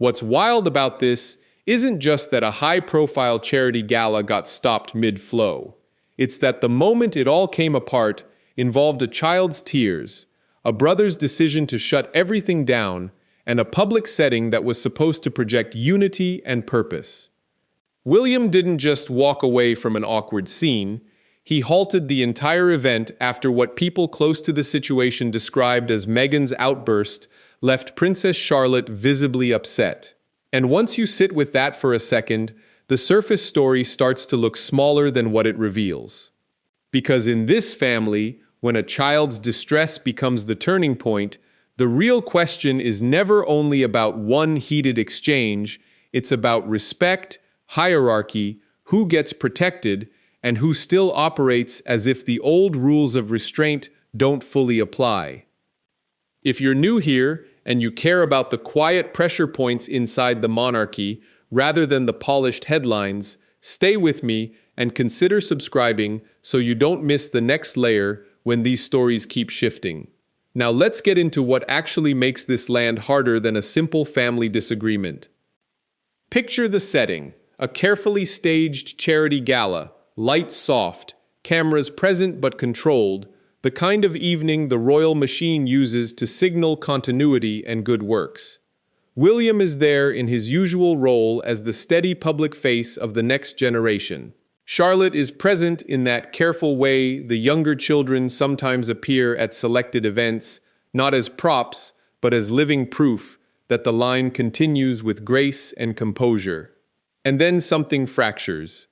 What's wild about this isn't just that a high-profile charity gala got stopped mid-flow. It's that the moment it all came apart involved a child's tears, a brother's decision to shut everything down, and a public setting that was supposed to project unity and purpose. William didn't just walk away from an awkward scene, he halted the entire event after what people close to the situation described as Meghan's outburst left Princess Charlotte visibly upset. And once you sit with that for a second, the surface story starts to look smaller than what it reveals. Because in this family, when a child's distress becomes the turning point, the real question is never only about one heated exchange, it's about respect, hierarchy, who gets protected, and who still operates as if the old rules of restraint don't fully apply. If you're new here and you care about the quiet pressure points inside the monarchy rather than the polished headlines, stay with me and consider subscribing so you don't miss the next layer when these stories keep shifting. Now let's get into what actually makes this land harder than a simple family disagreement. Picture the setting, a carefully staged charity gala, lights soft, cameras present but controlled, the kind of evening the royal machine uses to signal continuity and good works. William is there in his usual role as the steady public face of the next generation. Charlotte is present in that careful way the younger children sometimes appear at selected events, not as props, but as living proof that the line continues with grace and composure. And then something fractures.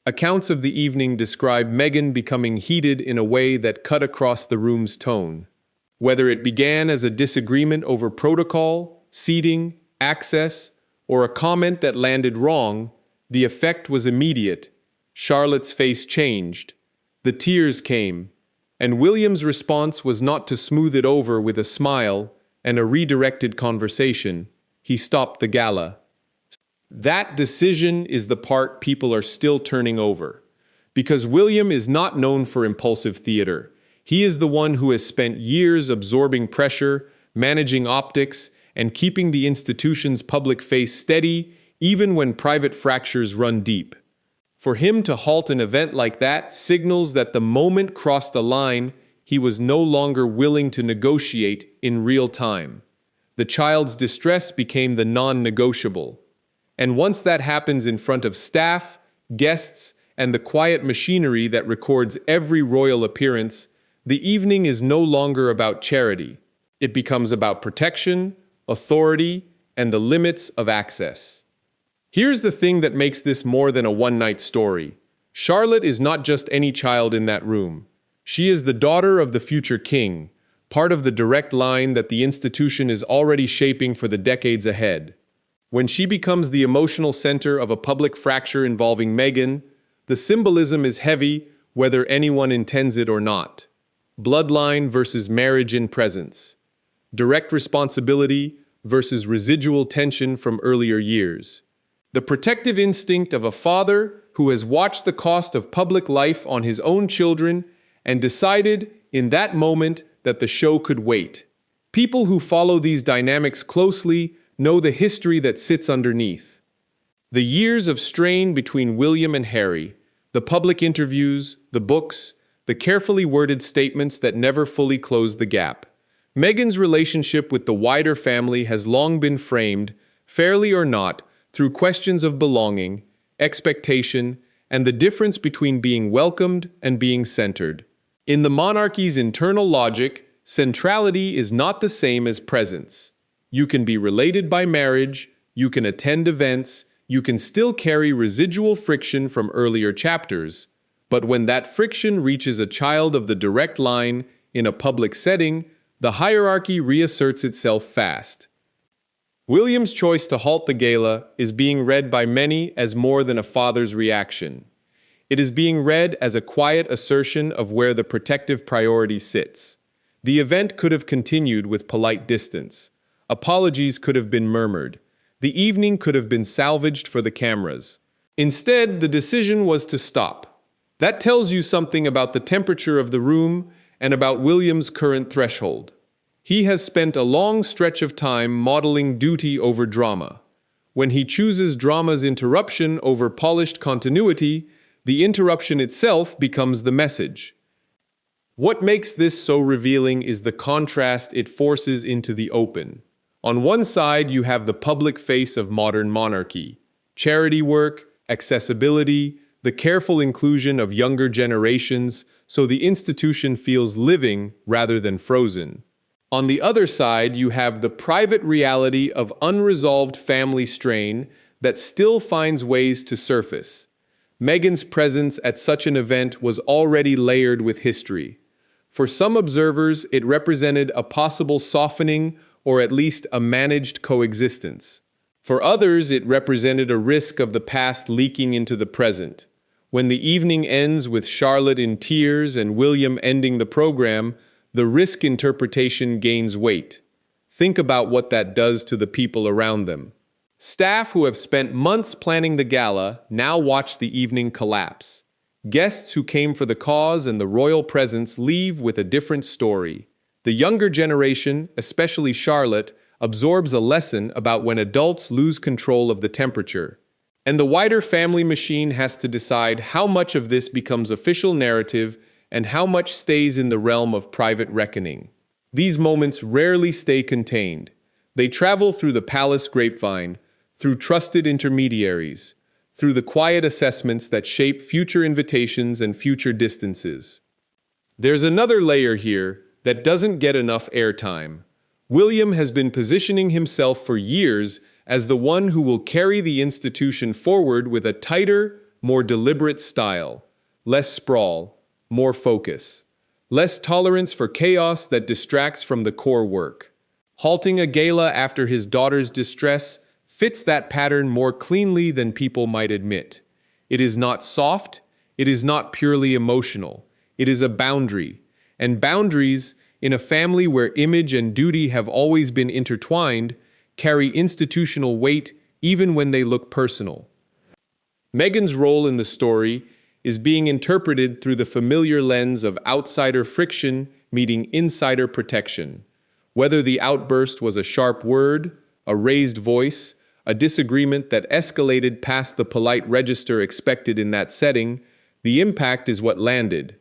Accounts of the evening describe Meghan becoming heated in a way that cut across the room's tone. Whether it began as a disagreement over protocol, seating, access, or a comment that landed wrong, the effect was immediate. Charlotte's face changed. The tears came. And William's response was not to smooth it over with a smile and a redirected conversation. He stopped the gala. That decision is the part people are still turning over. Because William is not known for impulsive theater. He is the one who has spent years absorbing pressure, managing optics, and keeping the institution's public face steady, even when private fractures run deep. For him to halt an event like that signals that the moment crossed a line, he was no longer willing to negotiate in real time. The child's distress became the non-negotiable. And once that happens in front of staff, guests, and the quiet machinery that records every royal appearance, the evening is no longer about charity. It becomes about protection, authority, and the limits of access. Here's the thing that makes this more than a one-night story. Charlotte is not just any child in that room. She is the daughter of the future king, part of the direct line that the institution is already shaping for the decades ahead. When she becomes the emotional center of a public fracture involving Meghan, the symbolism is heavy, whether anyone intends it or not. Bloodline versus marriage in presence. Direct responsibility versus residual tension from earlier years. The protective instinct of a father who has watched the cost of public life on his own children and decided in that moment that the show could wait. People who follow these dynamics closely know the history that sits underneath. The years of strain between William and Harry, the public interviews, the books, the carefully worded statements that never fully closed the gap. Meghan's relationship with the wider family has long been framed, fairly or not, through questions of belonging, expectation, and the difference between being welcomed and being centered. In the monarchy's internal logic, centrality is not the same as presence. You can be related by marriage, you can attend events, you can still carry residual friction from earlier chapters, but when that friction reaches a child of the direct line in a public setting, the hierarchy reasserts itself fast. William's choice to halt the gala is being read by many as more than a father's reaction. It is being read as a quiet assertion of where the protective priority sits. The event could have continued with polite distance. Apologies could have been murmured. The evening could have been salvaged for the cameras. Instead, the decision was to stop. That tells you something about the temperature of the room and about William's current threshold. He has spent a long stretch of time modeling duty over drama. When he chooses drama's interruption over polished continuity, the interruption itself becomes the message. What makes this so revealing is the contrast it forces into the open. On one side, you have the public face of modern monarchy: charity work, accessibility, the careful inclusion of younger generations, so the institution feels living rather than frozen. On the other side, you have the private reality of unresolved family strain that still finds ways to surface. Meghan's presence at such an event was already layered with history. For some observers, it represented a possible softening or at least a managed coexistence. For others, it represented a risk of the past leaking into the present. When the evening ends with Charlotte in tears and William ending the program, the risk interpretation gains weight. Think about what that does to the people around them. Staff who have spent months planning the gala now watch the evening collapse. Guests who came for the cause and the royal presence leave with a different story. The younger generation, especially Charlotte, absorbs a lesson about when adults lose control of the temperature. And the wider family machine has to decide how much of this becomes official narrative and how much stays in the realm of private reckoning. These moments rarely stay contained. They travel through the palace grapevine, through trusted intermediaries, through the quiet assessments that shape future invitations and future distances. There's another layer here that doesn't get enough airtime. William has been positioning himself for years as the one who will carry the institution forward with a tighter, more deliberate style. Less sprawl, more focus. Less tolerance for chaos that distracts from the core work. Halting a gala after his daughter's distress fits that pattern more cleanly than people might admit. It is not soft, it is not purely emotional. It is a boundary. And boundaries, in a family where image and duty have always been intertwined, carry institutional weight even when they look personal. Meghan's role in the story is being interpreted through the familiar lens of outsider friction meeting insider protection. Whether the outburst was a sharp word, a raised voice, a disagreement that escalated past the polite register expected in that setting, the impact is what landed.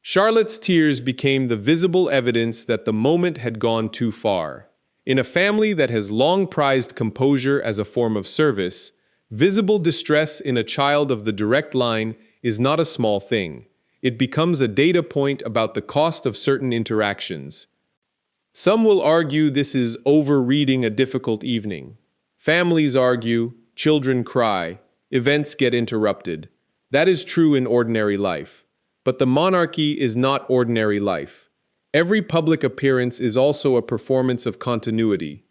Charlotte's tears became the visible evidence that the moment had gone too far. In a family that has long prized composure as a form of service, visible distress in a child of the direct line is not a small thing. It becomes a data point about the cost of certain interactions. Some will argue this is overreading a difficult evening. Families argue, children cry, events get interrupted. That is true in ordinary life. But the monarchy is not ordinary life. Every public appearance is also a performance of continuity.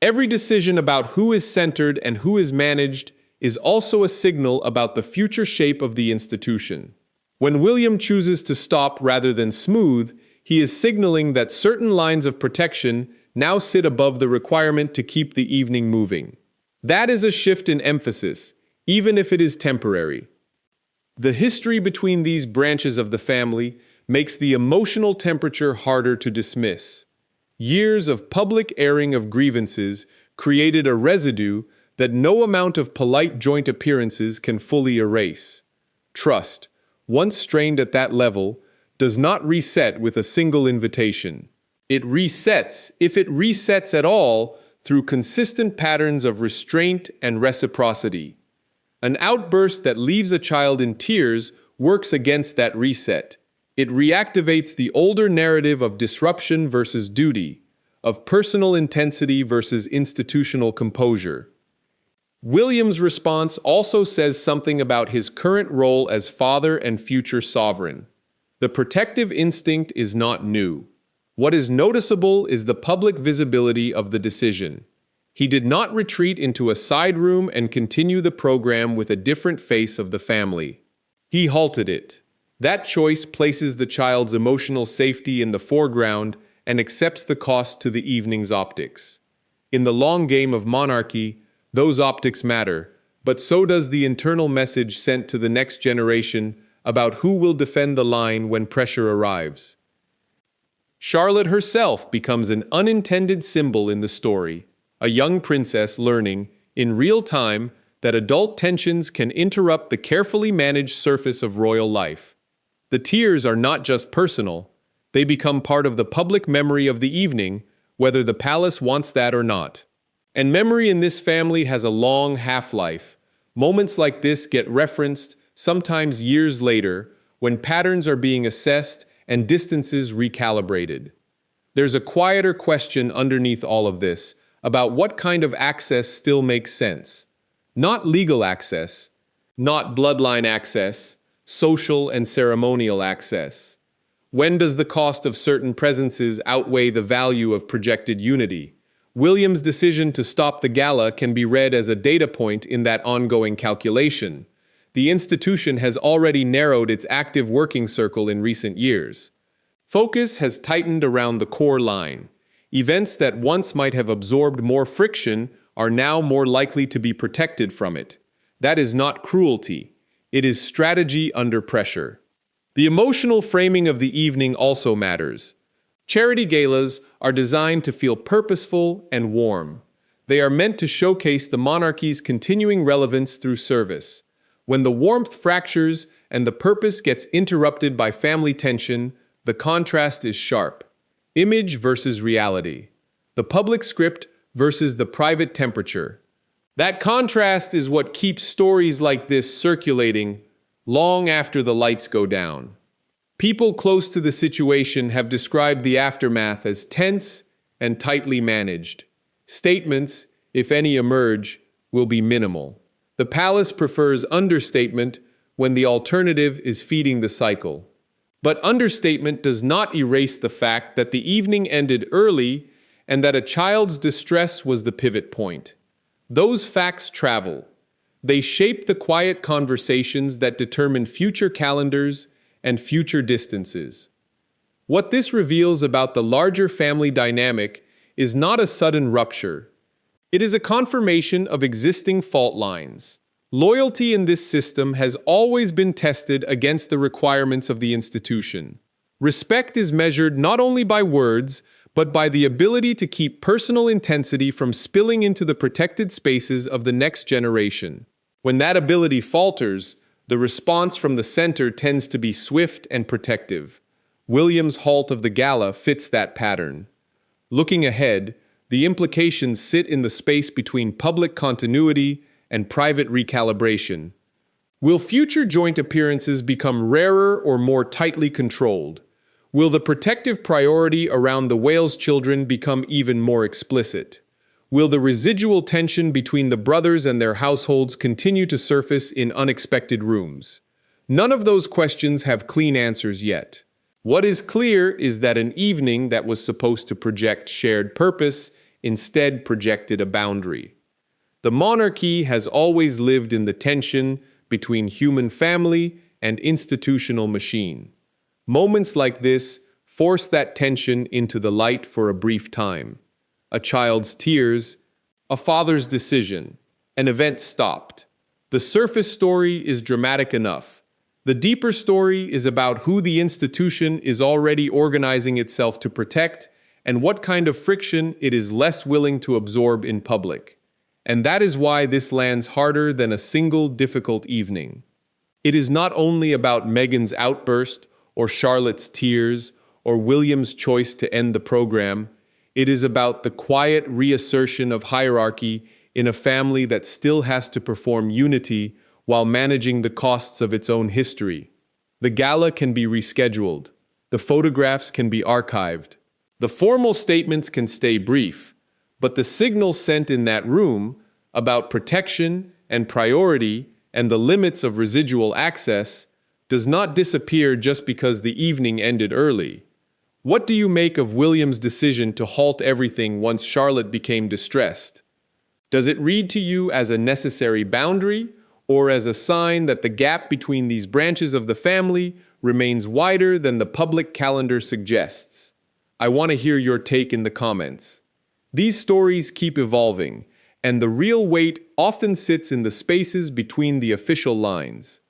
Every decision about who is centered and who is managed is also a signal about the future shape of the institution. When William chooses to stop rather than smooth, he is signaling that certain lines of protection now sit above the requirement to keep the evening moving. That is a shift in emphasis, even if it is temporary. The history between these branches of the family makes the emotional temperature harder to dismiss. Years of public airing of grievances created a residue that no amount of polite joint appearances can fully erase. Trust, once strained at that level, does not reset with a single invitation. It resets, if it resets at all, through consistent patterns of restraint and reciprocity. An outburst that leaves a child in tears works against that reset. It reactivates the older narrative of disruption versus duty, of personal intensity versus institutional composure. William's response also says something about his current role as father and future sovereign. The protective instinct is not new. What is noticeable is the public visibility of the decision. He did not retreat into a side room and continue the program with a different face of the family. He halted it. That choice places the child's emotional safety in the foreground and accepts the cost to the evening's optics. In the long game of monarchy, those optics matter, but so does the internal message sent to the next generation about who will defend the line when pressure arrives. Charlotte herself becomes an unintended symbol in the story, a young princess learning, in real time that adult tensions can interrupt the carefully managed surface of royal life. The tears are not just personal, they become part of the public memory of the evening, whether the palace wants that or not. And memory in this family has a long half-life. Moments like this get referenced, sometimes years later, when patterns are being assessed and distances recalibrated. There's a quieter question underneath all of this about what kind of access still makes sense. Not legal access, not bloodline access, social and ceremonial access. When does the cost of certain presences outweigh the value of projected unity? William's decision to stop the gala can be read as a data point in that ongoing calculation. The institution has already narrowed its active working circle in recent years. Focus has tightened around the core line. Events that once might have absorbed more friction are now more likely to be protected from it. That is not cruelty. It is strategy under pressure. The emotional framing of the evening also matters. Charity galas are designed to feel purposeful and warm. They are meant to showcase the monarchy's continuing relevance through service. When the warmth fractures and the purpose gets interrupted by family tension, the contrast is sharp. Image versus reality. The public script versus the private temperature. That contrast is what keeps stories like this circulating long after the lights go down. People close to the situation have described the aftermath as tense and tightly managed. Statements, if any emerge, will be minimal. The palace prefers understatement when the alternative is feeding the cycle. But understatement does not erase the fact that the evening ended early and that a child's distress was the pivot point. Those facts travel. They shape the quiet conversations that determine future calendars and future distances. What this reveals about the larger family dynamic is not a sudden rupture. It is a confirmation of existing fault lines. Loyalty in this system has always been tested against the requirements of the institution. Respect is measured not only by words, but by the ability to keep personal intensity from spilling into the protected spaces of the next generation. When that ability falters, the response from the center tends to be swift and protective. William's halt of the gala fits that pattern. Looking ahead, the implications sit in the space between public continuity and private recalibration. Will future joint appearances become rarer or more tightly controlled? Will the protective priority around the Wales children become even more explicit? Will the residual tension between the brothers and their households continue to surface in unexpected rooms? None of those questions have clean answers yet. What is clear is that an evening that was supposed to project shared purpose instead projected a boundary. The monarchy has always lived in the tension between human family and institutional machine. Moments like this force that tension into the light for a brief time. A child's tears, a father's decision, an event stopped. The surface story is dramatic enough. The deeper story is about who the institution is already organizing itself to protect and what kind of friction it is less willing to absorb in public. And that is why this lands harder than a single difficult evening. It is not only about Meghan's outburst or Charlotte's tears or William's choice to end the program. It is about the quiet reassertion of hierarchy in a family that still has to perform unity while managing the costs of its own history. The gala can be rescheduled. The photographs can be archived. The formal statements can stay brief, but the signal sent in that room about protection and priority and the limits of residual access does not disappear just because the evening ended early. What do you make of William's decision to halt everything once Charlotte became distressed? Does it read to you as a necessary boundary or as a sign that the gap between these branches of the family remains wider than the public calendar suggests? I want to hear your take in the comments. These stories keep evolving, and the real weight often sits in the spaces between the official lines.